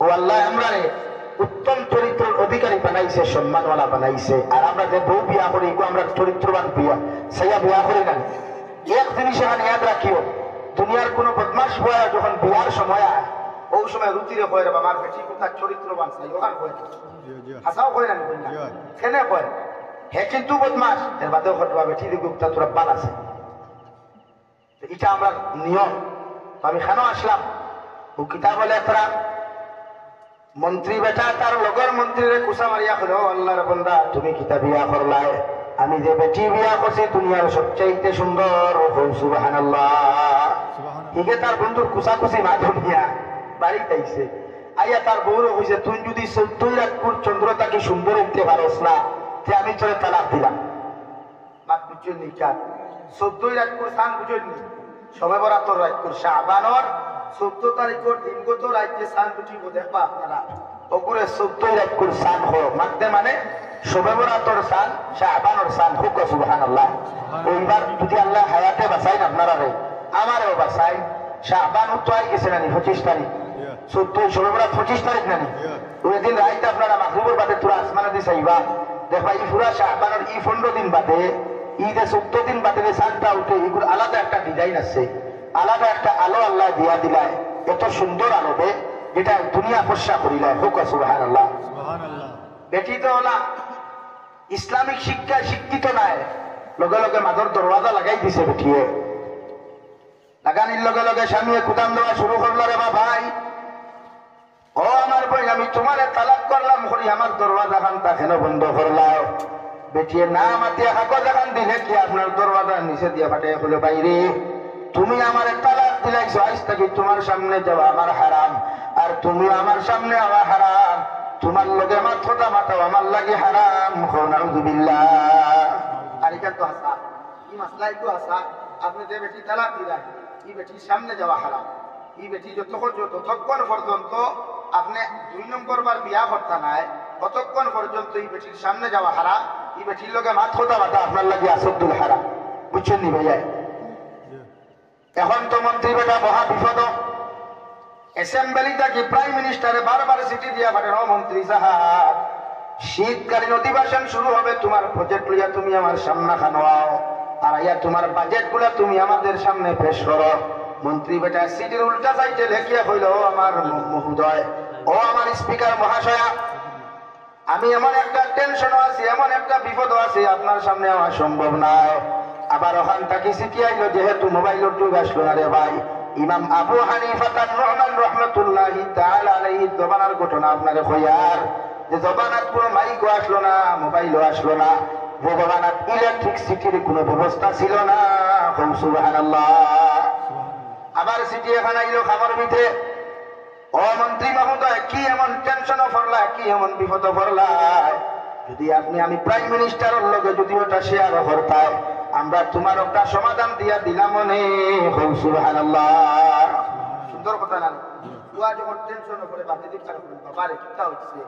ও আল্লাহ আমরা উত্তম চরিত্রের অধিকারী বানাইছে, সম্মানওয়ালা বানাইছে। আর আমরা যে বউ বিয়া করি আমরা চরিত্রবান বিয়া সাইয়া বিয়া করি না। এক জিনিস এখানে ইয়াদ রাখিও, দুনিয়ার কোন বদমাস বয়া যখন বিয়ার সময় আয় ওই সময় রুচিরে কয় রে আমার বেটি কোথায় চরিত্রবান চাই ওখান কয় হাসাও কয় না কেনে কয় হে কিন্তু বদমাস এর বাদেও ঘটবা বেটি দিকে তোরা বাল আছে। এটা আমরা নিয়ম। আমি কেন আসলাম ও কিতাব লেখরা মন্ত্রী বেটা তার লগর মন্ত্রীরে কুসা মারিয়া হলো আল্লাহর বান্দা তুমি কিতাব বিয়া করলাই, আমি যে বেটি বিয়া করছি দুনিয়ার সবচাইতে সুন্দর। সুবহানাল্লাহ। হিগে তার বন্ধুর কুসাকুসি মা ধরিয়া বাড়িতে আইছে, আইয়া তার বউরে কইছে তুই যদি 14 রাতপুর চন্দ্রটাকে সুন্দর উঠতে পারস না তে আমি তোরে তালাক দিলাম। মাত বুঝছেন নিকা 14 রাতপুর সান বুঝছেন সবে বরাতর রাতপুর শাবানর 14 তারিখের দিনগত রাজ্যে সান বুঝিব দেখবা আপনারা ওগুরে 14 রাতপুর সান হো মানতে মানে সবে বরাতর সান শাবানর সান হুক। সুবহানাল্লাহ। ওইবার যদি আল্লাহ হায়াতে বাঁচাইন আপনারা রে আমারও বাঁচাই। শাবান তো আই গেছে নানি 25 তারিখ 14 সবে বরাত 25 তারিখ নানি ওই দিন রাইতে আপনারা মাগরিবের বাদে তোরা আসমানে দিয়ে চাইবা দেখবা এই পুরা শাবানের এই 15 দিন বাদে ঈদে 14 দিন বাদে সানটা উঠে এগুলো আলাদা একটা ডিজাইন আছে, আলাদা একটা আলো আল্লাহ দিয়া দিলায়, এত সুন্দর আলো দে যেটা দুনিয়া ফর্সা করিলায়। হুক সুবহানাল্লাহ। বেটি তো হলা ইসলামিক শিক্ষায় শিক্ষিত নাই, লগে লগে মাদর দরওয়াজা লাগাই দিছে বেটিয়ে। লাগানির লগে লগে স্বামীয়ে কুদাম দেওয়া শুরু করলো রে বা ভাই ও আমার বই আমি তোমারে তালাক করলাম করি আমার দরওয়াজা খানটা কেন বন্ধ করলাম? বেটিয়ে না মাতিয়া কাগজ এখান দিলে কি আপনার দরওয়াজা নিচে দিয়ে ফাটে হলো বাইরে তুমি আমার তালাক দিলাইছো, আজ থেকে তোমার সামনে যাওয়া আমার হারাম আর তুমি আমার সামনে আওয়া হারাম, তোমার লগে মাথা মাথাও আমার লাগে হারাম। নাউযুবিল্লাহ। আর এটা তো হাসা এই মাসলাই তো হাসা আপনি যে বেটি তালাক দিলেন এই বেটির সামনে যাওয়া হারাম। এই বেটি যতক্ষণ পর্যন্ত আপনি 2 নম্বর বার বিয়া করতে নাই ততক্ষণ পর্যন্ত এই বেটির সামনে যাওয়া হারাম। এই বেটির লগে মাথা মাথা আপনার লাগে আসদ্দুল হারাম। বুঝছেন নি ভাইয়া? এখন তো মন্ত্রী বেটা মহা বিপদ। অ্যাসেম্বলিটা কি প্রাইম মিনিস্টারে বারবার চিঠি দিয়া পাঠানো মন্ত্রী সাহেব শীতকালীন অধিবেশন শুরু হবে, তোমার প্রজেক্ট লইয়া তুমি আমার সামনে খানোয়াও আর ইয়া তোমার বাজেট গুলা তুমি আমাদের সামনে পেশ করো। মন্ত্রী বেটা সিটির উল্টা সাইডে লেখিয়া হইল আমার মহোদয় ও আমার স্পিকার মহাশয়া আমি এমন একটা টেনশনও আছি এমন একটা বিপদ আছে আপনার সামনে আমার সম্ভব নয়। আবার ওখান থেকে চিঠি আইলো যেহেতু মোবাইলের যুগ আসলো না রে ভাই ইমাম আবু হানিফা তার রহমান রহমতুল্লাহি তাআলা আলাইহি জবানার ঘটনা আপনারে কইয়ার যে জবানাত কোনো মাইকও আসলো না মোবাইলও আসলো না, জবানাত ইলেকট্রিসিটির কোনো ব্যবস্থা ছিল না। সুবহানাল্লাহ। আবার চিঠি এখন আইলো খাবার ভিতরে ও মন্ত্রী মহোদয় কি এমন টেনশন পড়লা কি এমন বিপদ পড়লা যদি আপনি আমি প্রাইম মিনিস্টারের লগে যদি ওটা শেয়ার করতাম আমরা তোমার একটা সমাধান দিয়া দিলাম মনে। সুবহানাল্লাহ। সুন্দর কথা না বুয়া যখন টেনশন করে বাপে দিকটা বাবারে কিতা হচ্ছে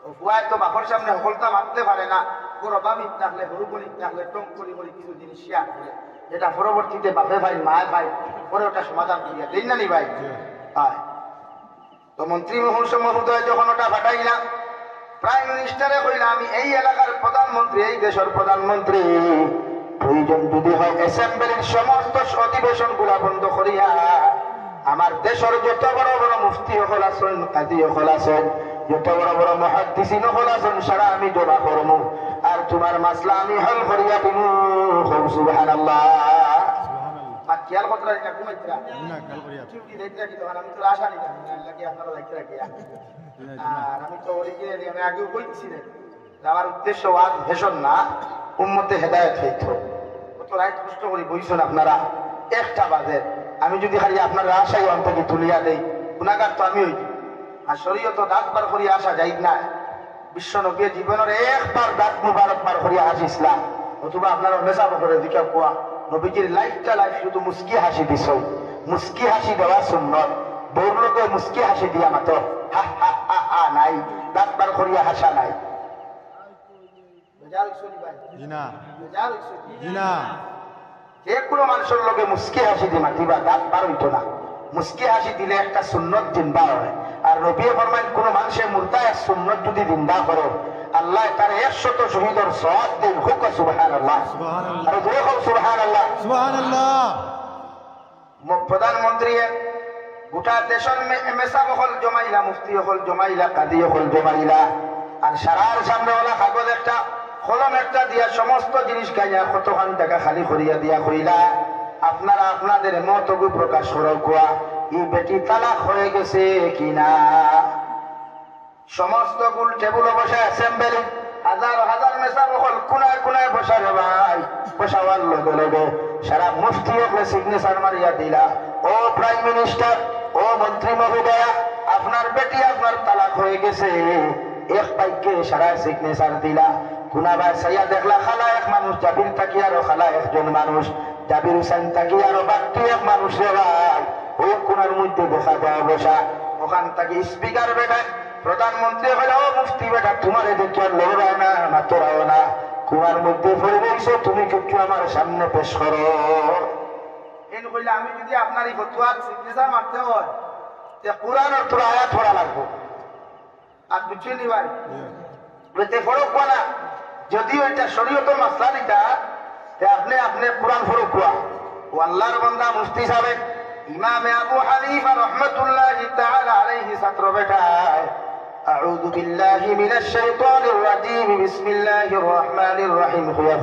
ও বুয়া তো বাপর সামনে হলতা মারতে পারে না, বড় বাবিক থাকলে হরুবলিক থাকলে টং করি করি কিছু জিনিস শেয়ার করে যেটা পরবর্তীতে বাপে ভাই মায় ভাই পরে ওটা সমাধান করিয়া দিন না নি ভাই। হয় তো মন্ত্রী মহোদয় যখন ওটা ফাটাইলাম প্রাইম মিনিস্টারে কইলাম আমি এই এলাকার প্রধানমন্ত্রী এই দেশের প্রধানমন্ত্রী প্রয়োজন যদি হয় অ্যাসেম্বলির সমস্ত অধিবেশন গুলা বন্ধ করিয়া আমার দেশের যত বড় বড় মুফতি হল আছেন কাজী হল আছেন যত বড় বড় মুহাদ্দিসিন হল আছেন সারা আমি দোয়া করবো আর তোমার মাসলা আমি হল করিয়া দিব। সুবহানাল্লাহ। আর খেয়াল করতে রাখি ঘুমাইতরা না খেয়াল করিয়া ছুটি দিতে রাখি তখন আমি তো আশা নিতাম লাগে আপনারা লাগতে রাখি আর আমি তো অরিজিনালি আমি আগেও কইছি না আমার উদ্দেশ্য ওয়াজ ভেষণ না উম্মতে হেদায়েত হইতো কত রাইট কষ্ট করি বইছেন আপনারা 1টা বাজে আমি যদি খালি আপনারা আশাই অন্তকে তুলিয়া দেই গুনাহগার তো আমি হইছি আর শরীয়ত দাঁত বার করিয়া আসা যাই না বিশ্ব নবী জীবনের একবার দাঁত মুবারক বার করিয়া আসিছিলাম অথবা আপনারা মেসাব করে দিকে কোয়া নবীজির লাইফটা লাইফ শুধু মুস্কি হাসি দিছ মুস্কি হাসি দেওয়া সুন্নত বউর লোকে মুস্কি হাসি দিয়া মাত্র হা হা হা হা নাই দাঁত বার করিয়া হাসা নাই। যে কোনো মানুষের লোকে মুস্কি হাসি দি মাতিবা দাঁত বার হইতো না মুস্কি হাসি দিলে একটা সুন্নত জিন্দা হয়। আর নবী ফরমান কোন মানুষের মুর্দা এক সুন্নত যদি জিন্দা করে আল্লাহ তার 100 শহীদের সওয়াব দেন। হুক সুবহানাল্লাহ, আর জোরে হোক সুবহানাল্লাহ, সুবহানাল্লাহ। প্রধানমন্ত্রী গোটা দেশের মেসাব হল জমাইলা, মুফতি হল জমাইলা, কাদি হল জমাইলা, আর সারার সামনে ওলা কাগজ একটা কলম একটা দিয়া সমস্ত জিনিস গাইয়া কতখান টাকা খালি করিয়া দিয়া কইলা আপনারা আপনাদের মতগু প্রকাশ করো কোয়া এই বেটি তালাক হয়ে গেছে কিনা। সমস্ত গুল টেবুল বসে অ্যাসেম্বলি হাজার হাজার মেসাব হল কোনায় কোনায় বসা রে ভাই, বসাবার লগে লগে সারা মুফতি হলে সিগনেচার মারিয়া দিলা, ও প্রাইম মিনিস্টার, ও মন্ত্রী মহোদয়া, আপনার বেটি আপনার তালাক হয়ে গেছে। এক বাক্যে সারা সিগনেচার দিলা। কুনাবার সাইয়া দেখলা খালা এক মানুষ, জাবির থাকি আরো খালা একজন মানুষ, জাবির হুসেন থাকি আরো বাকি এক মানুষ রে ভাই। ওই কোনার মধ্যে দেখা দেওয়া বসা, ওখান থেকে স্পিকার বেটা প্রধানমন্ত্রী হলে ও মুফতি বেটা তোমার দেখি আর লড়ায় না না তোরাও না, কুমার মধ্যে পড়ে রয়েছে, তুমি কিছু আমার সামনে পেশ করো। এই কইলে আমি যদি আপনার এই ফতোয়ার সিগনেচার মারতে হয় কোরআন আর তোর আয়াত পড়া লাগবো। আর বুঝছেন ভাই বলতে ফরক না, যদিও এটা শরীয়ত মাসলা নিটা আপনি আপনি কোরআন ফরক কোয়া। ও আল্লাহর বান্দা মুফতি সাহেব ইমাম আবু হানিফা রাহমাতুল্লাহি তাআলা আলাইহি ছাত্র বেটা أعوذ بالله من الشيطان الرجيم بسم الله الرحمن الرحيم خويا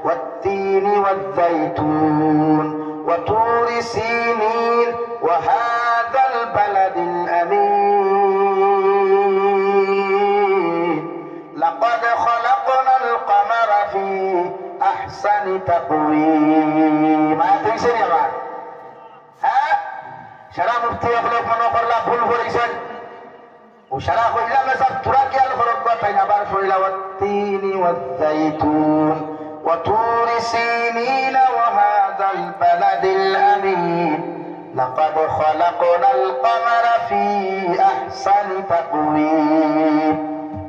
والتين والزيتون وطور سينين وهذا البلد الأمين لقد خلقنا القمر في أحسن تقويم. ما تنسين يا بعض ها شرع مفتي يخلق من أخرى فل فريسان وشرع خويلا مساب تراكي الخرق بطين أبار فريلا والتين والزيتون وطور سينين وهذا البلد الأمين لقد خلقنا القمر في أحسن تقويم.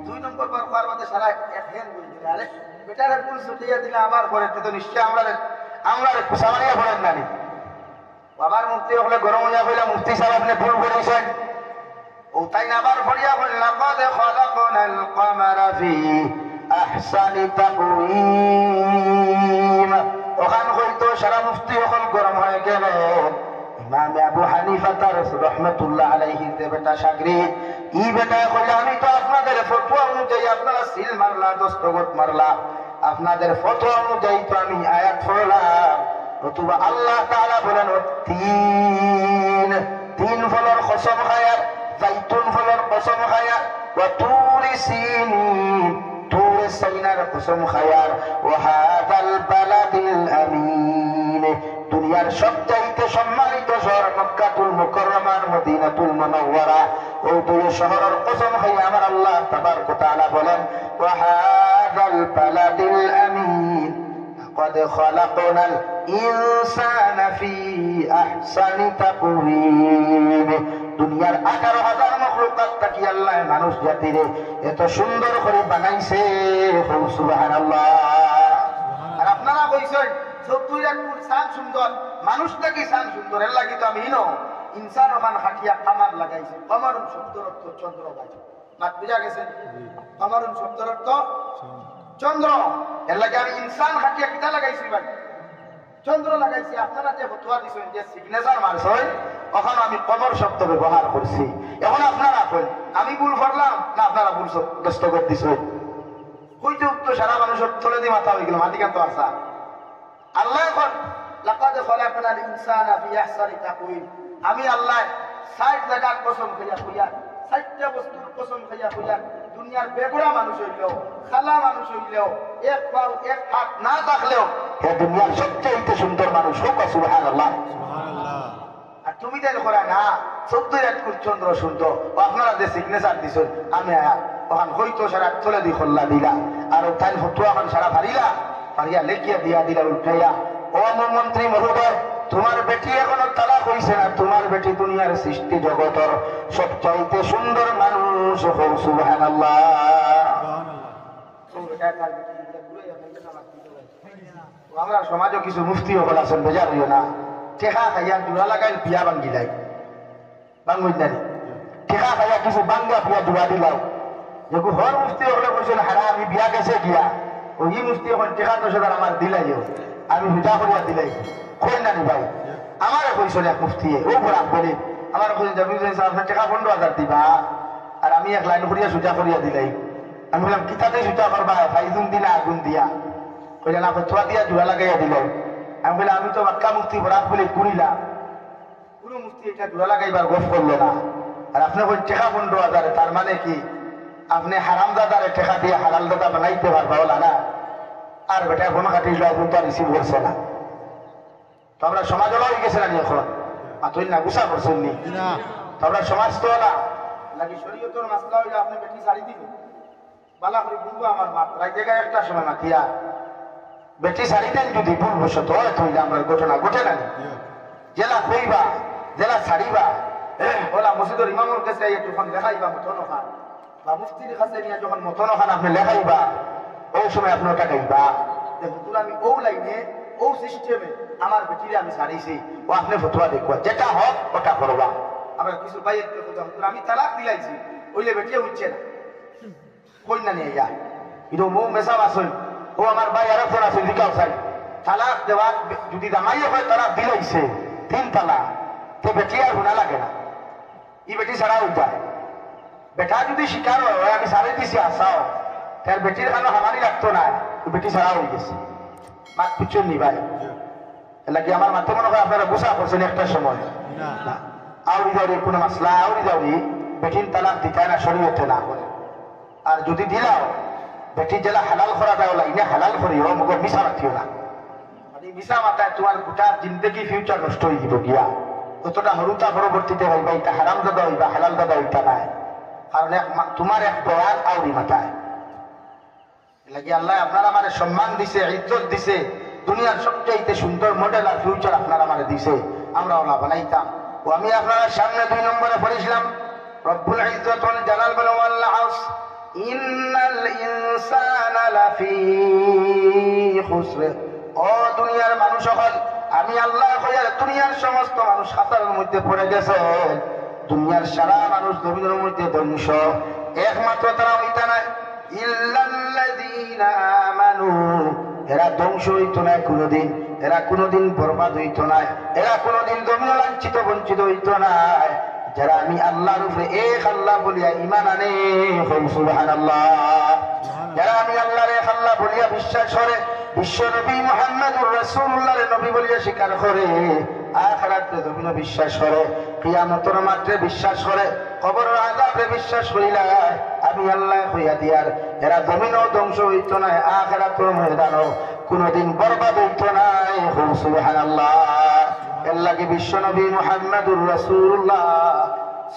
দুই নম্বর বার কোয়ার মধ্যে সারা এক হেন বই দিলে আরে বেটারে ফুল সুটিয়ে দিলে আবার পরে তো নিশ্চয় আমরা কুসামানিয়া পড়েন না নি বাবার মুফতি হলে গরম হইয়া কইলা মুফতি সাহেব আপনি ভুল করেছেন ও তাই আবার পড়িয়া বলেন লাকাদ খালাকনাল কমারা ফি আহসানি তাকওয়িম। ওখান হইতো সারা মুফতি হল গরম হয়ে গেল। ইমাম আবু হানিফা তার রাহমাতুল্লাহ আলাইহি যে বেটা শাগরিদ ই বেটা কইলা আমি তো আপনাদের ফতোয়া অনুযায়ী আপনারা সিল মারলা দস্তখত মারলা, আপনাদের ফতোয়া অনুযায়ী তো আমি আয়াত পড়লাম। নতুবা আল্লাহ তাআলা বলেন তিন তিন ফলের কসম খায়া, জাইতুন ফলের কসম খায়া, ওয়া তুরি সিনিন তুর সাইনার কসম খায়া, ওয়া হাদাল বালাদিল আমিন দুনিয়ার সবচাইতে সম্মানিত শহর মক্কাতুল মুকাররমার মদিনাতুল মুনাওয়ারা ও দুই শহরের কসম খায়া আমার আল্লাহ তাবারক ওয়া তাআলা বলেন ওয়া হাদাল বালাদিল আমিন قد خلقنا الإنسان في أحسن تقويم. দুনিয়ার 18,000 মখলুকাত থাকি আল্লাহ মানুষ জাতিরে এত সুন্দর করে বানাইছে। সুবহানাল্লাহ। আর আপনারা কইছেন সবতুইরা সান সুন্দর, মানুষটাকে সান সুন্দর, এর লাগি তো আমি হিনো ইনসান ওখান হাটিয়া কামার লাগাইছে। কামারুন শব্দের অর্থ চন্দ্র ভাই, মাত বুঝা গেছে? কামারুন শব্দের অর্থ চন্দ্র, এর লাগে আমি ইনসান হাটিয়া কিতা লাগাইছি ভাই? চন্দ্র লাগাইছি। আপনারা যে ফতোয়া দিছেন যে সিগনেচার মারছেন ওখানে আমি কমর শব্দ ব্যবহার করছি। এখন আপনারা কই আমি ভুল করলাম না আপনারা ভুল দস্তখত দিছেন? কইতে উত্তর সারা মানুষের তলে দিয়ে মাথা হয়ে গেল, মাটি কান্ত আসা। আল্লাহ এখন লাকাদ খালাকনাল ইনসানা ফি আহসানি তাকওয়িম, আমি আল্লাহ 60 জায়গার কসম খাইয়া কইয়া 60টা বস্তুর কসম খাইয়া কইয়া দুনিয়ার বেগুড়া মানুষ হইলেও খালা মানুষ হইলেও এক পাও এক হাত না থাকলেও এ দুনিয়ার সবচেয়ে সুন্দর মানুষ হোক। সুবহানাল্লাহ। আর তুমি তাই করা না 14 রাত চন্দ্র সুন্দর, আপনারা যে সিগনেচার দিছেন আমি ওখান হইতো সারা চলে দি খোল্লা দিলা আর তাই ফতোয়া এখন সারা পারিলা পারিয়া লেখিয়া দিয়া দিলা উঠাইয়া ও মন্ত্রী মহোদয় তোমার বেটি এখনো তালাক হইছে না, তোমার বেটি দুনিয়ার সৃষ্টি জগতের সবচাইতে সুন্দর মানুষ হোক। সুবহানাল্লাহ। আমরা সমাজও কিছু মুফতি হল আছেন, বেজার হইও না। টেকা খাইয়া জোড়া লাগাই বিয়া ভাঙ্গিলাই বাঙ্গুই নানি টেকা খাইয়া কিছু বাঙ্গা বিয়া জোড়া দিলাও যেগু হর মুফতি হলে বলছেন হারা আমি বিয়া গেছে গিয়া ওই মুফতি এখন টেকা 10,000 আমার দিলাইও আমি হুজা করিয়া দিলাই কই নানি ভাই আমারে কইছিল এক মুফতি ও বড় বলে আমার কই যাবি যে আপনার টাকা 15,000 দিবা আর আমি এক লাইন করিয়া সুজা করিয়া দিলাই আমি বললাম কিতাতে সুজা করবা ফাইজুন দিলা আগুন দিয়া কইলা না ফতোয়া দিয়া জোড়া লাগাইয়া দিলাই আমি বললাম আমি তো মক্কা মুফতি বরাত বলে করিলা কোনো মুফতি এটা জোড়া লাগাইবার গফ করলো না আর আপনি কই টাকা 15,000 তার মানে কি আপনি হারামজাদারে টাকা দিয়ে হালাল দাদা বানাইতে পারবা ওলা না আর বেটা কোনো খাটি জয় কিন্তু রিসিভ করছে না তো আমরা সমাজ হয়ে গেছে না এখন মাতই না গুসা করছেন নি তো আমরা সমাজ তো না লাগি শরীয়তের মাসলা হইলে আপনি বেটি শাড়ি দিবেন বালা করে বুঝবো আমার মা রাই জায়গায় একটা সময় মাতিয়া বেটি শাড়ি দেন যদি ভুল বসত হয় তাহলে আমরা ঘটনা ঘটে না জেলা কইবা জেলা ছাড়িবা ওলা মসজিদের ইমামের কাছে যখন দেখাইবা মতন খান বা মুফতির কাছে নিয়ে যখন মতন খান আপনি লেখাইবা ওই সময় আপনি ওটা গাইবা যে হুজুর আমি ও লাইনে ও সিস্টেমে আমার বেটিরে আমি ছাড়িয়েছি ও আপনি ফতোয়া দেখবা যেটা হোক ওটা করবা আমরা কিছু ভাই আমি তালাক দিলাইছি ওইলে বেটিয়ে উঠছে না কই না নিয়ে যা কিন্তু মৌ মেসাব আসল ও আমার ভাই আরো ফোন আসল দিকাও চাই তালাক দেওয়া যদি দামাইয়ে হয় তালাক দিলাইছে 3 তালাক তো বেটি আর গুণা লাগে না ই বেটি ছাড়া উঠায় বেটা যদি শিকার হয় আমি সারে দিছি আসাও তার বেটির খানো হামানি লাগতো না বেটি ছাড়া হয়ে গেছে মাত পিছন নি ভাই এলাকি আমার মাথা মনে হয় আপনারা গুসা করছেন একটা সময় আউরি যাওরি কোনো মাসলা আউরি যাওরি বেটির তালাক দিতায় না শরীয়তে না বলে আর যদি দিলাও বেটি জেলা হালাল করা দেওয়া লাইনে হালাল করিও মুখে মিশা রাখিও না মানে মিশা মাথায় তোমার গোটা জিন্দগি ফিউচার নষ্ট হয়ে যাব গিয়া অতটা হরুতা পরবর্তীতে হইবা এটা হারাম দাদা হইবা হালাল দাদা হইতা নাই কারণ তোমার এক বয়ান আউরি মাথায় লাগি আল্লাহ আপনার আমার সম্মান দিছে ইজ্জত দিছে দুনিয়ার সবচাইতে সুন্দর মডেল আর ফিউচার আপনার আমার দিছে আমরা ওলা বানাইতাম ও আমি আপনার সামনে 2 নম্বরে পড়েছিলাম রব্বুল ইজ্জত ওয়াল জালাল বলে ওয়াল আস ইন্নাল ইনসানা লাফি খুসর ও দুনিয়ার মানুষ সকল আমি আল্লাহ কইয়ার দুনিয়ার সমস্ত মানুষ খাতার মধ্যে পড়ে গেছে দুনিয়ার সারা মানুষ জমিনের মধ্যে ধ্বংস একমাত্র তারা হইতা নাই ইল্লাল্লাযীনা আমানু এরা ধ্বংস হইতো না কোনোদিন এরা কোনোদিন বরবাদ হইতো না এরা কোনোদিন জমিন লাঞ্ছিত বঞ্চিত হইতো না যারা আমি আল্লাহর উপরে এক আল্লাহ বলিয়া ঈমান আনে সুবহানাল্লাহ যারা আমি আল্লাহর এক আল্লাহ বলিয়া বিশ্বাস করে বিশ্ব নবী মুহাম্মদুর রাসূলুল্লাহর নবী বলিয়া স্বীকার করে আখিরাতে জমিন বিশ্বাস করে কিয়ামতের মাঠে বিশ্বাস করে কবরের আযাবে বিশ্বাস করিলা আমি আল্লাহ কইয়া দিয়ার এরা জমিনও ধ্বংস হইতো না আখিরাতের ময়দানও কোনোদিন বরবাদ হইতো না সুবহানাল্লাহ আল্লাহকে বিশ্ব নবী মুহাম্মদুর রাসূলুল্লাহ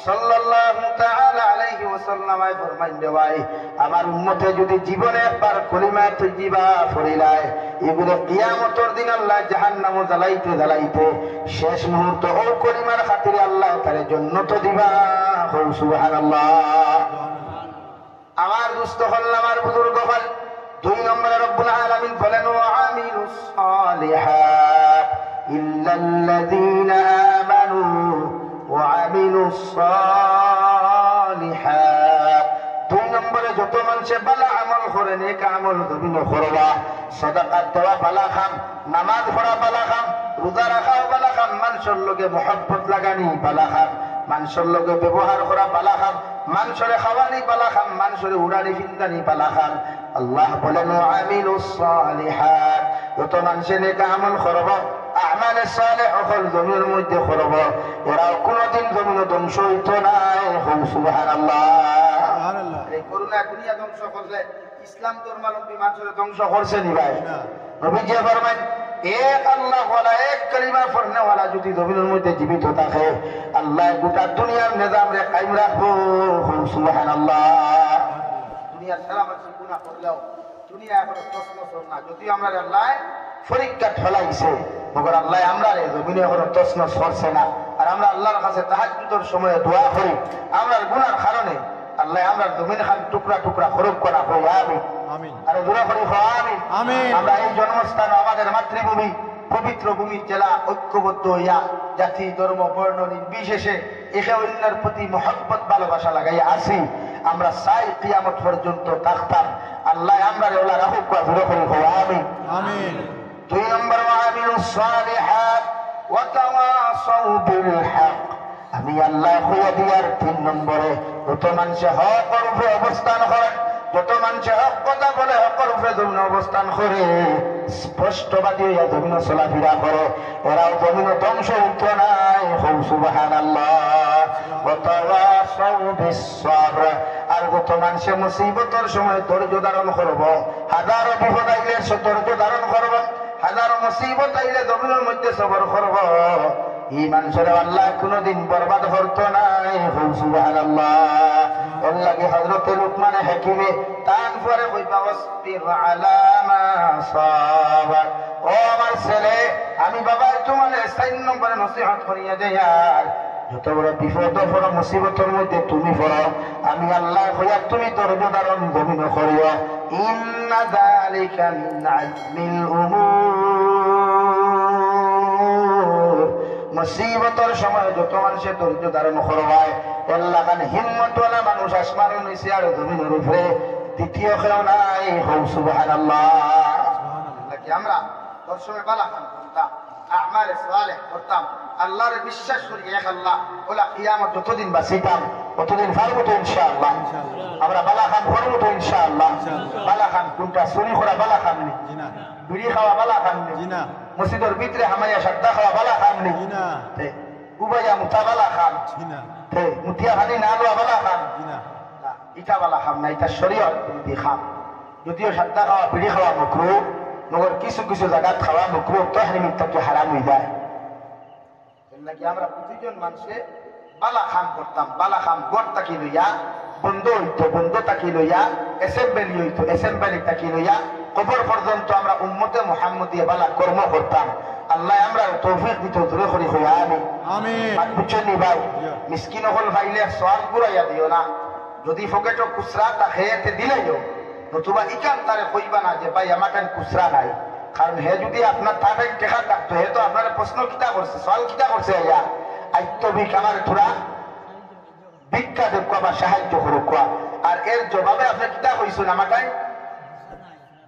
সাল্লাল্লাহু তাআলা আলাইহি ওয়াসাল্লাম ফরমান দেওয়াই আমার উম্মতে যদি জীবনে একবার কলিমা তৈয়বা পড়িলায় এগুলো কিয়ামতের দিন আল্লাহ জাহান্নাম জ্বালাইতে জ্বালাইতে শেষ মুহূর্ত ও কলিমার খাতিরে আল্লাহ তারে জান্নাত দিবা সুবহানাল্লাহ আমার দুস্থ হল আমার বুজুর্গ হল 2 নম্বরে রব্বুল আলামিন বলেন ওয়া আমিলুস সালিহাত ইল্লাল্লাযীনা আমানু ওয়া আমিলুস সালিহাত 2 নম্বরে যত মানুষ ভালো আমল করে নেক আমল তুমি করবা সাদাকাত দেওয়া ভালো কাম নামাজ পড়া ভালো কাম রোজা রাখা ভালো কাম মানুষের লগে মহব্বত লাগানি ভালো কাম মানুষের লগে ব্যবহার করা ভালো কাম মানুষের খাওয়ানি ভালো কাম মানুষের উড়ানি ফিন্দানি ভালো কাম আল্লাহ বলেন আমিলুস সালিহাত যত মানুষ নেক আমল করব আমাল সালেহ হল জমির মধ্যে করব এরা কোনদিন জমিন ধ্বংস হইতো না সুবহানাল্লাহ সুবহানাল্লাহ এই করুণা দুনিয়া ধ্বংস করলে ইসলাম ধর্মাবলম্বী মানুষের ধ্বংস করছে নি ভাই নবীজি ফরমান এক আল্লাহ ওয়ালা এক কালিমা পড়নে ওয়ালা যদি জমিনের মধ্যে জীবিত থাকে আল্লাহ গোটা দুনিয়ার নিজাম রে কায়েম রাখবো সুবহানাল্লাহ দুনিয়ার সারা মানুষ গুনাহ করলেও দুনিয়া এখন তছনছ না যদি আমরা আল্লাহ পরীক্ষা ঠলাইছে মগর আল্লাহ আমরা রে জমিনে এখন তছনছ করছে না আর আমরা আল্লাহর কাছে তাহাজ্জুদের সময়ে দোয়া করি আমরার গুনার কারণে আল্লাহ আমরা জমিন খান টুকরা টুকরা খরব করা হই আমিন আমিন আর দোয়া করি আমিন আমিন আমরা এই জন্মস্থান আমাদের মাতৃভূমি পবিত্র ভূমি জেলা ঐক্যবদ্ধ হইয়া জাতি ধর্ম বর্ণ নির্বিশেষে একে অন্যের প্রতি মহব্বত ভালোবাসা লাগাইয়া আসি। আমরা চাই কিয়ামত পর্যন্ত থাকতাম। আল্লাহ আমরা ওলা রাহুক দূর করি। আমিন আমিন। 2 নম্বর ওয়ামিলুস সালিহাত ওয়া তাওয়াসাউ বিল হক। আমি আল্লাহ হইয়া দিয়ার 3 নম্বরে যত মানুষে হকের উপরে অবস্থান করেন, যত মানুষে হক কথা বলে হকের উপরে জমিনে অবস্থান করে, স্পষ্টবাদী হইয়া জমিনে চলাফেরা করে, এরাও জমিনে ধ্বংস হইতো নাই। সুবহানাল্লাহ। ওয়া তাওয়াসাউ বিস সাবর। আর যত মানুষে মুসিবতের সময় ধৈর্য ধারণ করব, হাজারো বিপদ আইলে ধৈর্য ধারণ করব, হাজারো মুসিবত আইলে জমিনের মধ্যে সবর করব, এই মানুষের আল্লাহ কোনদিন বরবাদ করতো নাই। সুবহানাল্লাহ। এর লাগে হযরত লুকমান হাকিমে তান পরে কইবা ওয়াসবির আলা মা সাবার। ও আমার ছেলে, আমি বাবা তোমার 4 নম্বরে নসিহত করিয়া দেই, আর যত বড় বিপদ পড়ো মুসিবতের মধ্যে তুমি পড়ো, আমি আল্লাহ হইয়া তুমি ধৈর্য ধারণ জমিন করিও। ইন্না যালিকা মিন আজমিল উমুর। মুসিবতের সময় যত মানুষের ধৈর্য ধারণ করবায়, আল্লাহ কান হিম্মতওয়ালা মানুষ আসমানের নিচে আর জমিনের উপরে দ্বিতীয় কেউ নাই। সুবহানাল্লাহ। নাকি আমরা দর্শকের বালা খান করতাম, আমালে সালেহ করতাম, আল্লাহর বিশ্বাস করি এক আল্লাহ, ওলা কিয়ামত যতদিন বাঁচিতাম ততদিন পারবো তো ইনশাআল্লাহ। আমরা বালা খান করবো তো ইনশাআল্লাহ। বালা খান কোনটা? চুরি করা বালা খান নি, বিড়ি খাওয়া বালা খান নি, মসজিদের ভিতরে হামাইয়া সাদ্দা খাওয়া বালা খান নি, উবাইয়া মুতা বালা খান, মুতিয়া খানি না লোয়া বালা খান, ইটা বালা খাম না, এটা শরীয়ত বিরোধী খাম। যদিও সাদ্দা খাওয়া বিড়ি খাওয়া মাকরুহ, মগর কিছু কিছু জায়গাত খাওয়া মাকরুহ তাহরিম থেকে হারাম হয়ে যায়। নাকি আমরা প্রতিজন মানুষে বালা খাম করতাম, বালা খাম গড় তাকি লইয়া, বন্ধ হইতো বন্ধ তাকি লইয়া, এসেম্বলি হইতো এসেম্বলি তাকি লইয়া, কবর পর্যন্ত আমরা উম্মতে মুহাম্মদিয়া বালা কর্ম করতাম। আল্লাহ আমরা তৌফিক দিতে ধরে করি হইয়া। আমি আমিন। বুঝছেন ভাই, মিসকিন হল ভাইলে সওয়াল ঘুরাইয়া দিও না। যদি ফকেটো খুচরা তাকে এতে দিলেও, নতুবা ইকান তারে কইবা না যে ভাই আমার কান খুচরা নাই, কারণ হে যদি আপনার তাকে টেকা থাকতো, হে তো আপনার প্রশ্ন কিতা করছে, সওয়াল কিতা করছে, ইয়া আইত্যবিক আমার থোড়া ভিক্ষা দেখুয়া বা সাহায্য করুকা, আর এর জবাবে আপনি কিতা কইছেন আমার কান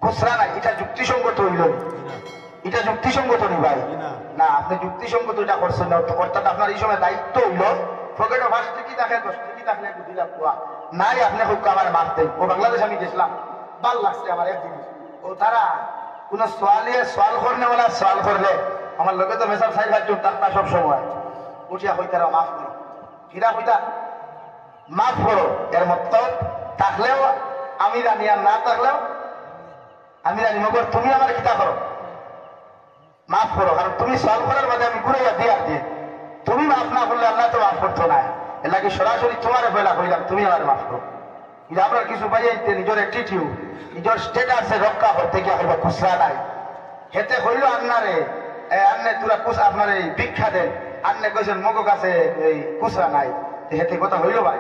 খুচরা নাই। এটা যুক্তিসঙ্গত হইল? এটা যুক্তিসঙ্গত নি ভাই? না, আপনি যুক্তিসঙ্গত এটা করছেন না। অর্থাৎ আপনার এই সময় দায়িত্ব হইল পকেটে 5 টাকা থাকে 10 টাকা থাকলে একটু দিলাম কুয়া নাই, আপনি হোক আমার মারতেন। ও বাংলাদেশ আমি গেছিলাম, ভাল লাগছে আমার এক জিনিস, ও তারা কোন সোয়াল করলে বলা সোয়াল করলে আমার লোকে তো মেসার সাইড ভাই তার সব সময় উঠিয়া হই তারা মাফ করো, কিরা হইতা মাফ করো। এর মত থাকলেও আমি জানি, আর না থাকলেও আমি জানি, মগর তুমি আমার কিতা করো, মাফ করো। কারণ তুমি সলভ করার বাদে আমি ঘুরে দিয়ে আর দিয়ে তুমি মাফ না করলে আল্লাহ তো মাফ করতো না। এর লাগে সরাসরি তোমার বেলা কইলাম তুমি আমার মাফ করো। এটা আপনার কিছু পাইতে নিজের অ্যাটিটিউড, নিজের স্টেটাসে রক্ষা করতে গিয়ে হইবা খুচরা নাই। হেতে হইল আন্নারে আন্নে তোরা আপনার এই ভিক্ষা দেন, আন্নে কইছেন মগো কাছে এই খুচরা নাই, হেতে কথা হইল ভাই?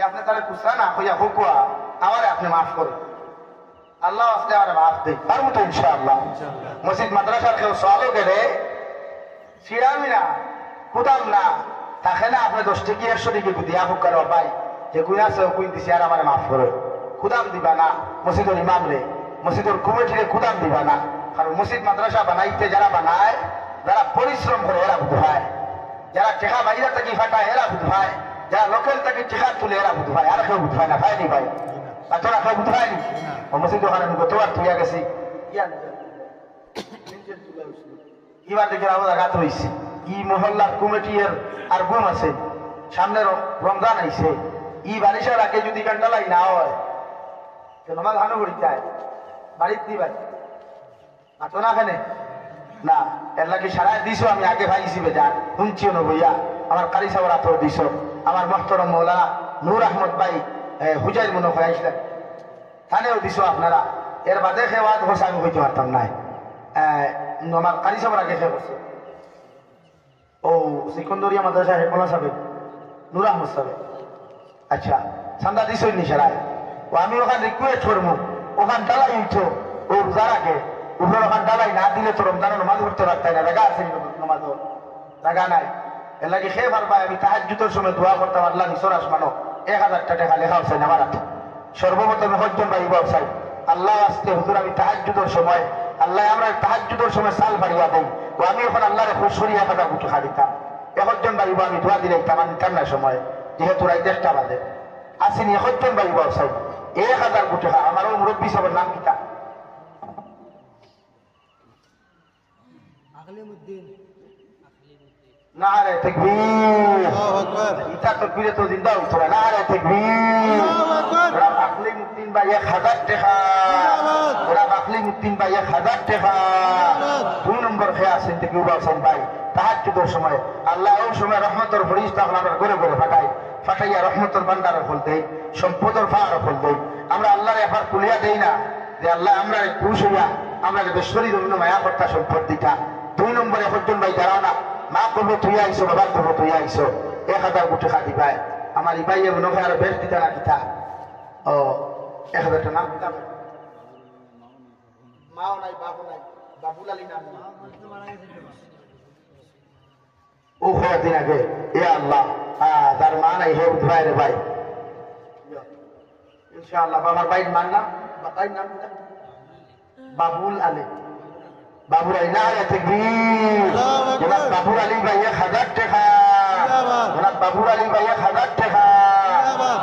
আপনি তাহলে খুচরা না হইয়া হুকুয়া আমারে আপনি মাফ করুন, আল্লাহ আসলে আমার মাফ দেয় পারবো তো ইনশাআল্লাহ। মসজিদ মাদ্রাসার কেউ সওয়ালও গেলে ছিড়ামি না, কুদাম না, তাকে না আপনি 10 টাকা 100 টাকা দিয়া হোক কারো ভাই যে কুই আছে কুই দিছি আর আমার মাফ করে, কুদাম দিবা না। মসজিদের ইমাম রে, মসজিদের কমিটিরে কুদাম দিবা না। কারণ মসজিদ মাদ্রাসা বানাইতে যারা বানায়, যারা পরিশ্রম করে এরা বুধ হয়, যারা টেকা বাইরে থেকে ফাটায় এরা বুধ হয়, যারা লোকেল থেকে টেকা তুলে এরা বুধ হয়, আর কেউ বুধ হয় না, ভাইনি ভাই তোরা কেউ বুধ হয়নি। মসজিদ ওখানে আমি গতবার তুইয়া গেছি, এবার দেখে আমাদের আঘাত হয়েছে। ই মহল্লার কমিটির আর গুম আছে, সামনে রমজান আইছে, ই বারিশার আগে যদি কান্ডালাই না হয় তোমার ধানো করি যায় বাড়ির দিবাই আতো না কেনে না, এর লাগে সারা দিছ। আমি আগে ভাই হিসেবে যান শুনছিও না বইয়া, আমার কারি সাবর আতো দিছ, আমার মহতরম মৌলানা নূর আহমদ ভাই হুজাইর মনে হয়ে আসলেন, থানেও দিছ আপনারা। এর বাদে খেওয়াত বসে আমি হইতে পারতাম নাই, আমার কারি সাবর আগে খেয়ে বসে ও সিকন্দরিয়া মাদ্রাসা হেকমলা সাহেব নূর আহমদ সাহেব। আচ্ছা সান্দা দিছই নি সেরায়, ও আমি ওখানে রিকোয়েস্ট করবো, ওখান ডালাই উঠো ও যারাকে উপরে ওখান ডালাই না দিলে তো রমজানের নামাজ পড়তে পারতাই না, রাগা আছে নামাজ, রাগা নাই। এর লাগে খেয়ে পারবা আমি তাহাজ্জুদের সময় দোয়া করতাম, আল্লাহ নিচর আসমানো 1000 টাকা লেখা হচ্ছে আমার হাতে। সর্বপ্রথমে হজ্জন ভাই ব্যবসায় আল্লাহ আসতে হুজুর আমি তাহাজ্জুদের সময় আল্লাহ আমরা তাহাজ্জুদের সময় সাল বাড়িয়া দেই, ও আমি এখন আল্লাহরে খুশ করি 1000 গুটি খা দিতাম। একজন বাড়িব আমি দোয়া দিলে আমার নিতাম না সময়, যেহেতু রাই 10টা বাজে আসিনি একজন বাড়িব ব্যবসায় 1000 গুটি খা। আমারও মুরব্বী সবার নাম কিতা নারে তাকবীর, ইতা তাকবীরে তো জিন্দা হইতো না। নারে তাকবীর, ওরা আকলিমউদ্দিন ভাই 1000 টাকা, ওরা আকলিমউদ্দিন ভাই 1000 টাকা। 2 নম্বর খেয়ে আসেন থেকে উবাসন ভাই তাহাজ্জুদের সময় আল্লাহ ওই সময় রহমতের ফেরেশতা আপনার ঘরে ঘরে ফাটাইয়া রহমতের ভান্ডারে ফুল দেই, সম্পদের ফাড়ে ফুল দেই। আমরা আল্লাহর একবার কুলিয়া দেই না যে আল্লাহ আমরা খুশ হইয়া আমরা বেশ্বরী জন্য মায়া কর্তা সম্পদ দিতা। 2 নম্বরে হজ্জন ভাই দাঁড়াও না, মা করবো তুই আইসো, বাবা করবো তুই আইসো, 1000 গুটি খা দিবাই। আমার ইবাইয়ে মনে হয় আর বেশ দিতা না কিতা, ও 1000 টাকা নাম দিতাম। মাও নাই বাবু নাই, বাবুল আলী নাম ও হয়ে দিন আগে। এ আল্লাহ তার মা নাই হে উঠবাই রে ভাই, ইনশাআল্লাহ আমার ভাইয়ের মান নাম ভাইয়ের নাম বাবুল আলী। বাবুর আলী নারে তাকবীর, জনাব বাবুর আলী ভাই 1000 টাকা, জনাব বাবুর আলী ভাই 1000 টাকা।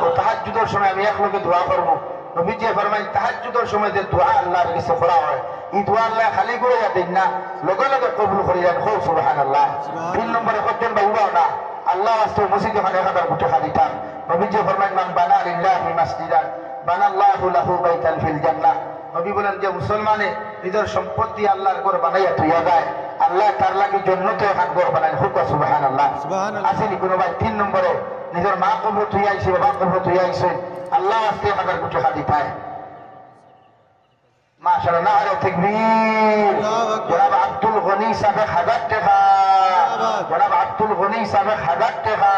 ও তাহাজ্জুদের সময় আমি এক লোকে দোয়া করবো, নবীজি ফরমায় তাহাজ্জুদের সময় যে দোয়া আল্লাহর কাছে করা হয় এই দোয়া আল্লাহ খালি করে দেন না, লগে লগে কবুল করে দেন। খুব সুবহানাল্লাহ। 3 নম্বরে হচ্ছেন ভাই উড়াও না, আল্লাহ আসতে মসজিদে ওখানে 1000 গুটি খা দিতাম। নবীজি ফরমায় মান বানা লিল্লাহি মাসজিদান বানাল্লাহু লাহু বাইতান ফিল জান্নাহ। নবী বলেন যে মুসলমানে নিজের সম্পত্তি আল্লাহর ঘর বানাইয়া তুইয়া দেয়, আল্লাহ তার লাগি জন্নতে এখন ঘর বানায়। হুক সুবহানাল্লাহ। আসেনি কোনো ভাই 3 নম্বরে নিজের মা কবর তুই আইসে, বাবা কবর তুই আইসে, আল্লাহ আসতে 1000 গুটি খা দিতায়। মাশাআল্লাহ, নারে তাকবীর। জনাব আব্দুল গনি সাহেব 1000 টাকা, জনাব আব্দুল গনি সাহেব 1000 টাকা।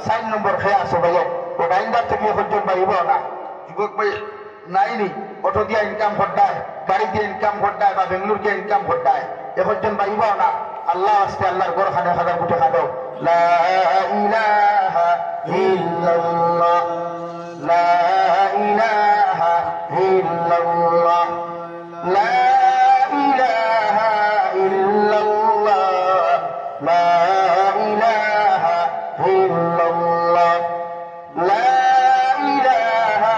4 নম্বর খেয়ে আসো ভাই, ও ডাইন্দার থেকে হজ্জন ভাইব না, যুবক ভাই নাইনি অটো দিয়ে ইনকাম করতায়, গাড়ি দিয়ে ইনকাম করতায়, বা বেঙ্গলোর দিয়ে ইনকাম করতায়, এখন ভাইব না আল্লাহ আসতে আল্লাহর ঘর খানে 1000 গুটি খা দাও। লা ইলাহা ইল্লাল্লাহ, লা ইলাহা ইল্লাল্লাহ, লা ইলাহা ইল্লাল্লাহ, লা ইলাহা ইল্লাল্লাহ, লা ইলাহা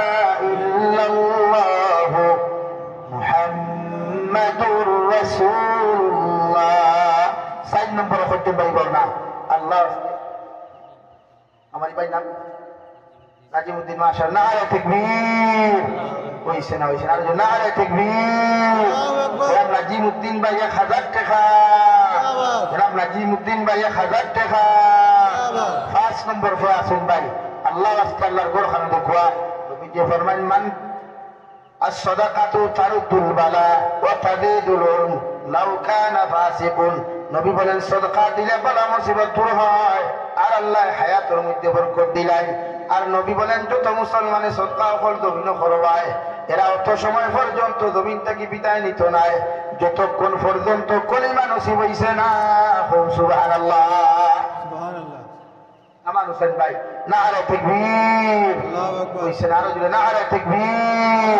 ইল্লাল্লাহ মুহাম্মাদুর রাসূলুল্লাহ। 4 নম্বরে হতে পাইব না আল্লাহ আমার ভাই নাম নাজিমউদ্দিন। মাশাআল্লাহ, নারে তাকবীর। হইছে না হইছে না, নারে তাকবীর। জনাব নাজিমউদ্দিন ভাই 1000 টাকা, জনাব নাজিমউদ্দিন ভাই 1000 টাকা। 5 নম্বর ফে আসেন ভাই আল্লাহ আজকে আল্লাহর ঘর খানে দেখুয়া নবীজি ফরমান মান as-sadaqatu taruddul bala wa tadidul law kana fasiqun। নবী বলেন সদকা দিলে বালা মুসিবত দূর হয় আর আল্লাহ হায়াতের মধ্যে বরকত দিলেন। আর নবী বলেন যত মুসলমানে সদকা ফল জমিন করবায় এরা অত সময় পর্যন্ত জমিন থেকে বিদায় নিত নাই যতক্ষণ পর্যন্ত কলিমা নসিব হইছে না। সুবহানাল্লাহ। আমার হোসেন ভাই নারে তাকবীর। হইছে না, আরো জোরে নারে তাকবীর।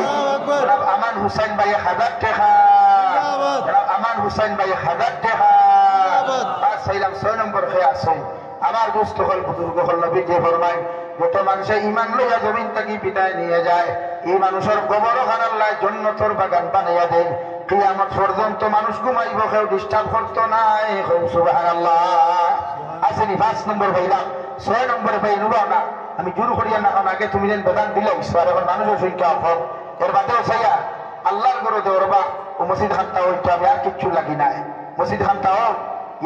জনাব আমান হুসাইন ভাই 1000 টাকা, জনাব আমান হুসাইন ভাই 1000 টাকা। পাঁচ সাইলাম 6 নম্বর খেয়ে আসুন আমার দুস্থ হল বুজুর্গ হল নবী যে ফরমায় যত মানুষে ইমান লইয়া জমিন থেকে বিদায় নিয়ে যায় এই মানুষের কবর খানাল্লাহ জান্নাতের বাগান বানাইয়া দেন। কিয়ামত পর্যন্ত মানুষ ঘুমাইব, কেউ ডিস্টার্ব করতো নাই। সুবহানাল্লাহ। আসেনি 5 নম্বর ভাইলাম। 6 নম্বরে ভাই নুবা না আমি জোর করিয়া না আগে তুমি যেন বেদান দিলে ঈশ্বর এখন মানুষের সংখ্যা অফল এর বাদেও চাইয়া আল্লাহর গরো দেওয়া ও মসজিদ খান্তা হইতো আমি আর কিচ্ছু লাগি নাই। মসজিদ খান্তা হোক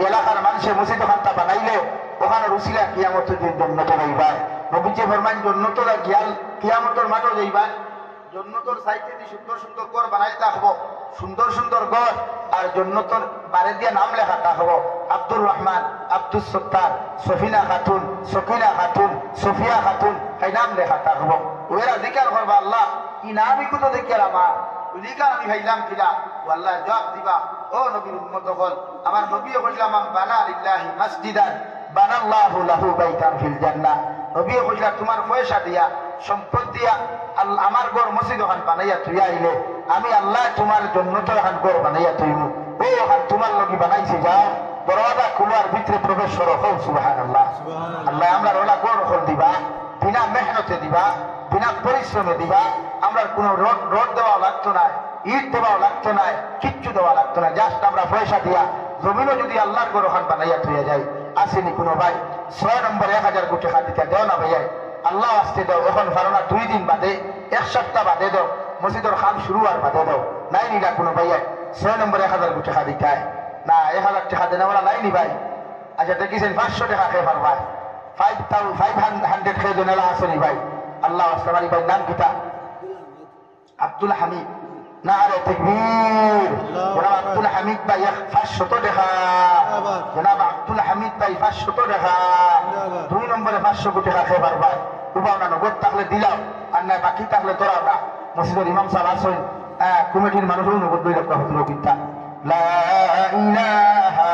এলাকার মানুষের মসজিদ খান্তা বানাইলে ওখানে রুসিলা কিয়ামতের দিন জন্নত যাইবাই। নবীজি ফরমান জন্নতরা গিয়াল কিয়ামতের মাঠও যাইবাই। জন্নতর সাইডে দিয়ে সুন্দর সুন্দর ঘর বানাইতে হবো, সুন্দর সুন্দর ঘর আর জন্নতর বারে দিয়ে নাম লেখা থাকবো আব্দুর রহমান, আব্দুল সত্তার, সফিনা খাতুন, সকিনা খাতুন, সফিয়া খাতুন, এই নাম লেখা থাকবো। ওরা জিকার করবা আল্লাহ ই নামই কোথা দেখি আমার ওদিকে আমি ভাইলাম কিলা আল্লাহ জবাব দিবা ও নবীর উম্মত হল আমার নবী কইলাম বানা লিল্লাহি মসজিদান বানাল্লাহু লাহু বাইতান ফিল জান্নাহ নবী কইলা তোমার পয়সা দিয়া সম্পদ দিয়া আমার ঘর মসজিদ ওখান বানাইয়া তুই আইলে আমি আল্লাহ তোমার জন্য তো ওখান ঘর বানাইয়া তুইমু ও ওখান তোমার লগি বানাইছি যাও দরওয়াজা খুলার ভিতরে প্রবেশ করো সুবহানাল্লাহ আল্লাহ আমরা ওলা ঘর খোল দিবা বিনা মেহনতে দিবা বিনা পরিশ্রমে দিবা আমরা কোন রোড দেওয়া লাগতো না ইট দেওয়া লাগতো না কিচ্ছু দেওয়া লাগতো না জাস্ট আমরা পয়সা দিয়া জমিনও যদি আল্লাহর ঘর ওখান বানাইয়া তুইয়া যাই আসেনি কোনো ভাই 6 নম্বর 1000 কোটি হাতিটা দেও না ভাইয়া আল্লাহ আসতে দাও এখন পারো না 2 দিন বাদে 1 সপ্তাহ বাদে দাও মসজিদের খাম শুরু আর বাদে দাও নাই নিলা কোনো ভাইয়া 6 নম্বর 1000 কোটি হাতিটায় না 1000 টাকা দেনা বলা নাই নি ভাই আচ্ছা দেখেছেন 500 টাকা খেয়ে পারবা 500 খেয়ে দেনা আসেনি ভাই আল্লাহ আসতে ভাই নাম কিতা আব্দুল হামিদ না আরে তাকবীর জনাব আব্দুল হামিদ ভাই 500 টাকা জনাব আব্দুল হামিদ ভাই 500 টাকা 2 নম্বরে 500 কোটি টাকা খেয়ে পারবা উপাও না নগদ থাকলে দিলাম আর না বাকি থাকলে তোরাও না মসজিদের ইমাম সাহেব আসেন কমিটির মানুষও নগদ 2 লক্ষ হতো কিতা লা ইলাহা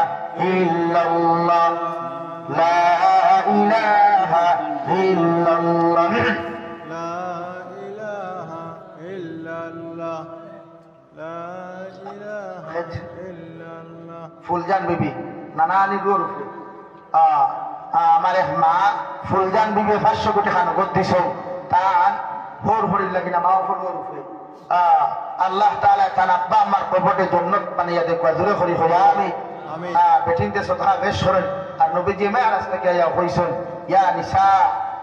ইল্লাল্লাহ লা ইলাহা ইল্লাল্লাহ ফুলজান বিবি নানানি গরু আমার এক মা ফুলজান বিবি 500 কোটি খান দিছ তার ভোর ভরির লাগি না মাও ফুল গরু আল্লাহ তাআলা তার আব্বা আমার কবরে জান্নাত বানিয়ে দেখো জোরে করি হইয়া আমি বেটিনতে সদকা বেশ করেন আর নবীজি মেরাজ থেকে আয়া কইছেন ইয়া নিসা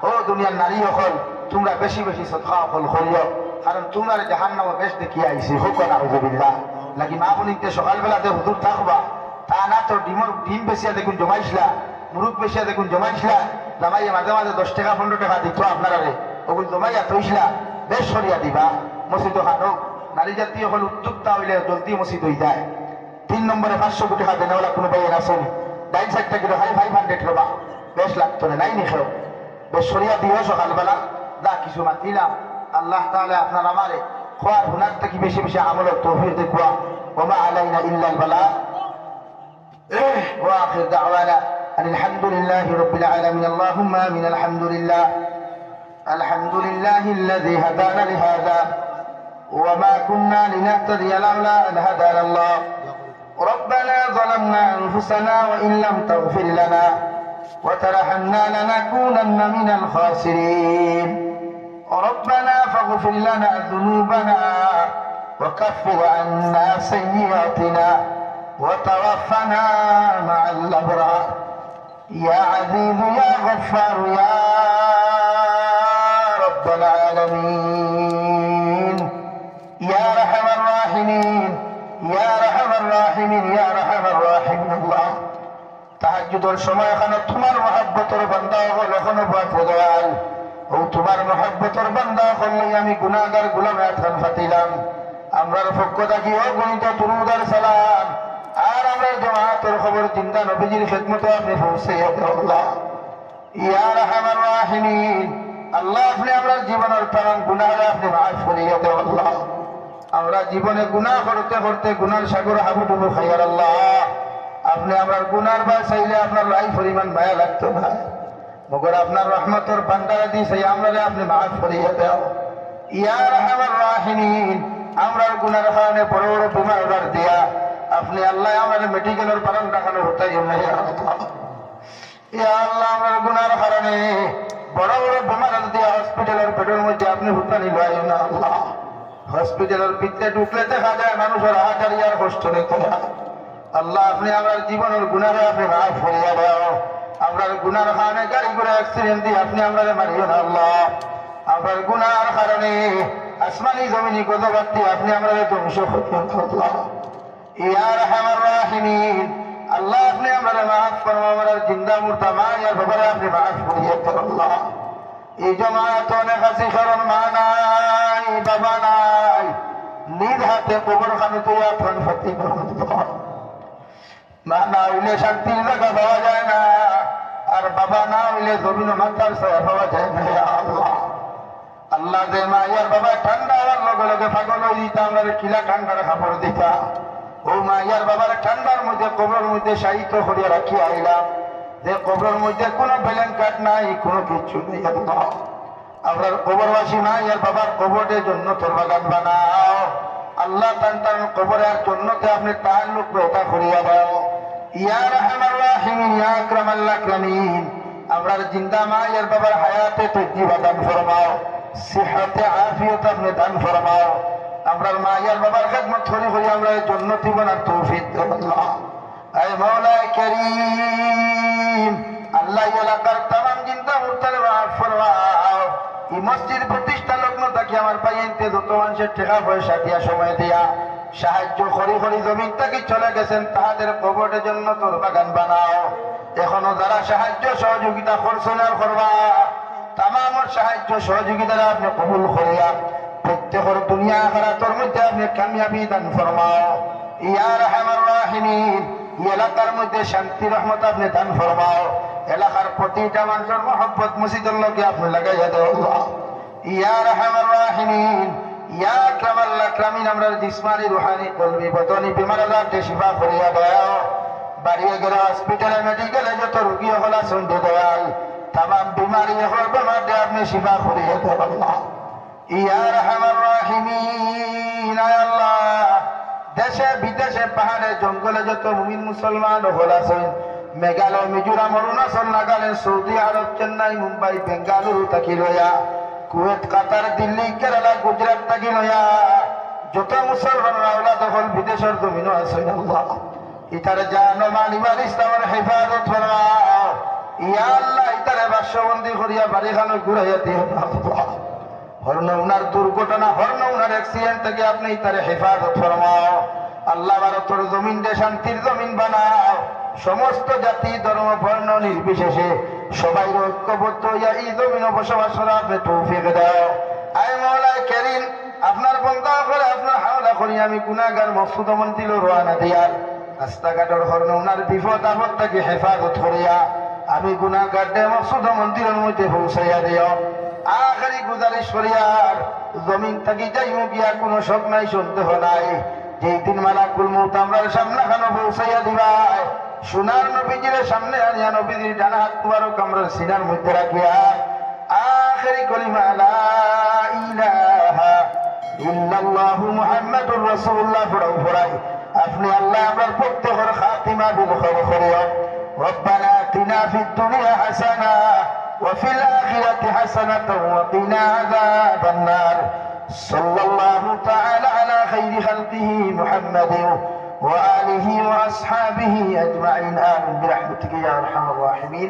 ও দুনিয়ার নারী হল তোমরা বেশি বেশি সদকা ফল করিও কারণ তোমরা জাহান্নামে বেশ দেখিয়া আইছি হুক নাউযুবিল্লাহ লাগি মা বলিতে সকালবেলাতে হুজুর থাকবা তা না তো ডিম বেশিয়া দেখুন জমাইছিলা মুরুখ বেশিয়া দেখুন জমাইছিলা জামাইয়া মাঝে মাঝে 10 টাকা 15 টাকা দিত আপনারা ওগুলো জমাইয়া থইছিলা বেশ সরিয়া দিবা মসজিদ খানো নারী জাতীয় হল উদ্যোক্তা হইলে জলদি মসজিদ হয়ে যায় 3 নম্বরে 500 কোটি টাকা দেনেওয়ালা কোনো ভাইয়ের আসেনি ডাইন সাইডটা কিন্তু 500 রবা বেশ লাগতো না নাই নি খেলো বেশ সরিয়া দিও সকালবেলা না কিছু মাতিলাম আল্লাহ তাআলা আপনার আমারে খোয়ার হুনার থেকে বেশি বেশি আমলের তৌফিক দেখবা ওমা আলাইনা ইল্লাল বালা ওয়া আখির দাওয়ানা আলহামদুলিল্লাহি রাব্বিল আলামিন আল্লাহুম্মা আমিন আলহামদুলিল্লাহ الذي هدانا لهذا وما كنا لنهتدي لولا أن هدانا الله ربنا ظلمنا أنفسنا وإن لم تغفر لنا وترحمنا لنكونن من الخاسرين ربنا فاغفر لنا ذنوبنا وكفر عنا سيئاتنا وتوفنا مع الأبرار يا عزيز يا غفار يا رب العالمين يا رحم الراحمين يا رحم الراحمين يا رحم الراحمين الله তাহাজ্জুদের সময় এখানে তোমার মহব্বতের বান্দা হল এখনো বাদল ও তোমার মহব্বতের বান্দা হলে আমি গুনাহগার গোলাম আথান ফাতিলাম আমরার পক্ষ থাকি অগণিত দুরূদ আর সালাম আর আমরা জামাতের খবর জিন্দা নবীজির খিদমতে আপনি পৌঁছাইয়া দেন আল্লাহ ইয়া রাহমার রাহিমিন আল্লাহ আপনি আমরা জীবনের তামাম গুনাহ আপনি মাফ করিয়া দেন আল্লাহ আমরা জীবনে গুনাহ করতে করতে গুনার সাগর হাবুডুবু খাইয়ার আল্লাহ আপনি আমার গুনার বা চাইলে আপনার লাই পরিমাণ মায়া লাগতো না মগর আপনার রহমতের ভান্ডার দিয়েছে আমরা আপনি মাফ করিয়া দাও ইয়া রাহমার রাহিমিন আমরা গুনার কারণে বড় বড় বিমার অর্ডার দিয়া আপনি আল্লাহ আমাদের মেডিকেলের পালন রাখানো হতাই ইয়া আল্লাহ আমার গুনার কারণে বড় বড় বিমার দিয়া হসপিটালের বেডের মধ্যে আপনি হুতানি লয় না আল্লাহ হসপিটালের ভিতরে ঢুকলে দেখা যায় মানুষের হাজারি আর কষ্ট নিতে আল্লাহ আপনি আমার জীবনের গুনারে আপনি মাফ করিয়া দাও আমরা গুনার কারণে গাড়ি ঘোড়া অ্যাক্সিডেন্ট দিয়ে আপনি আমরা মারিও না আল্লাহ আমার গুনার কারণে আসমানি জমিনি গজবাত দিয়ে আপনি আমরা ধ্বংস করিও আল্লাহ ইয়া রাহমার রাহিমিন আল্লাহ আপনি আমরা মাফ করুন আমরা জিন্দা মুর্দা মায়ের ব্যাপারে আপনি মাফ করিয়া দেন আল্লাহ এই জামাত অনেক আছে কারণ মা নাই বাবা নাই নিজ হাতে কবর খানে তো আপন ফতি মা না হইলে শান্তির জায়গা পাওয়া যায় না আর বাবা না হইলে জমিন মাথার ছায়া পাওয়া যায় না আল্লাহ আল্লাহ যে মাইয়ার বাবা ঠান্ডা হওয়ার লগে লগে পাগল হয়ে দিতা আমরা কিলা ঠান্ডার কাপড় দিতা ও মাইয়ার বাবার ঠান্ডার মধ্যে কবরের মধ্যে সাহিত্য করিয়া রাখিয়া আইলাম যে কবরের মধ্যে কোনো ব্ল্যাঙ্কেট নাই কোনো কিছু নেই আপনার কবরবাসী মাইয়ার বাবার কবরের জন্য তোর বাগান বানাও আল্লাহ তার কবরে আর জন্যতে আপনি তাল্লুক পয়দা করিয়া দাও ইয়া রাহমার রাহিমিন ইয়া আকরামাল আকরামিন আমরার জিন্দা মায়ের বাবার হায়াতে তজ্জিবা দান ফরমাও সিহতে আফিয়ত আপনি দান ফরমাও আমরার মায়ের বাবার খিদমত করি হই আমরা জান্নাতি বানার তৌফিক দাও আল্লাহ আয় মাওলা করিম আল্লাহ এলাকার तमाम জিন্দা মুরতাদ মাফ ফরমাও এই মসজিদ প্রতিষ্ঠা লগ্ন থেকে আমার পাইতে যত মানুষের টাকা পয়সা দিয়া সময় দিয়া সাহায্য করি করি জমিন থেকে চলে গেছেন তাদের কবরের জন্য তোর বাগান বানাও এখনো যারা সাহায্য সহযোগিতা করছেন আর করবা তামামর সাহায্য সহযোগিতারা আপনি কবুল করিয়া প্রত্যেকের দুনিয়া আখিরাতের মধ্যে আপনি কামিয়াবি দান ফরমাও ইয়া রাহমার রাহিমিন এলাকার মধ্যে শান্তি রহমত আপনি দান ফরমাও এলাকার প্রতিটা মানুষের মহব্বত মসজিদের লোকে আপনি লাগাইয়া দেও আল্লাহ ইয়া রাহমার রাহিমিন ইয়া আকরামাল আকরামিন আমরা জিসমানি রুহানি কলবি বদনি বিমার আজারকে শিফা করিয়া দাও বাড়িয়ে গেলে হসপিটালে মেডিকেলে যত রোগী হল শুনতে দেওয়াই तमाम बीमारी হল বেমারকে আপনি শিফা করিয়ে দেও আল্লাহ ইয়া রাহমার রাহিমিন আয় আল্লাহ দেশে বিদেশে পাহাড়ে জঙ্গলে যত মুমিন মুসলমান হল আছেন মেঘালয় মিজোরাম অরুণাচল নাগাল্যান্ড সৌদি আরব চেন্নাই মুম্বাই বেঙ্গালুরু থাকি লয়া কুয়েত কাতার দিল্লি কেরালা গুজরাট থাকি লয়া যত মুসলমান আওলাদ হল বিদেশের জমিন আছেন আল্লাহ ইতার জান মাল ইমান ইসলামের হেফাজত ফরমাও ইয়া আল্লাহ ইতারে বাসবন্দি করিয়া বাড়িখানে ঘুরাইয়া দিও আল্লাহ হরন উনার দুর্ঘটনা হরন উনার অ্যাক্সিডেন্ট থেকে আপনি ইতারে হেফাজত ফরমাও আল্লাহ ভারতের জমিন দে শান্তির জমিন বানাও সমস্ত জাতি ধর্ম বর্ণ নির্বিশেষে সবাই ঐক্যবদ্ধ হইয়া এই জমিনে বসবাস করার আপনি তৌফিক দাও আয় মাওলা করিম আপনার বন্দা করে আপনার হাওলা করি আমি গুনাহগার মকসুদ মন্দির রওনা দিয়ার রাস্তাঘাটের হরন উনার বিপদ আপদ থেকে হেফাজত করিয়া আমি গুনাহগার দে মকসুদ মন্দিরের মধ্যে পৌঁছাইয়া দিও আখেরি গুজারিশ করিয়ার জমিন থেকে যাইমু গিয়া কোনো শোক নাই সন্দেহ নাই যেই দিন মালাকুল মউত আমরার সামনে খানো পৌঁছাইয়া দিবাই সোনার নবীজির সামনে আনিয়া নবীজির ডানা হাত মুবারক আমরার সিনার মধ্যে রাখিয়া আখেরি কলিমা লা ইলাহা ইল্লাল্লাহু মুহাম্মাদুর রাসূলুল্লাহ পড়াও পড়াই আপনি আল্লাহ আমরার প্রত্যেকের খাতিমা বিল খৈর করিও রব্বানা আতিনা ফিদ দুনিয়া হাসানা وفي الآخرة حسنة وقنا عذاب النار صلى الله تعالى على خير خلقه محمد وآله وأصحابه أجمعين آمين برحمتك يا أرحم الراحمين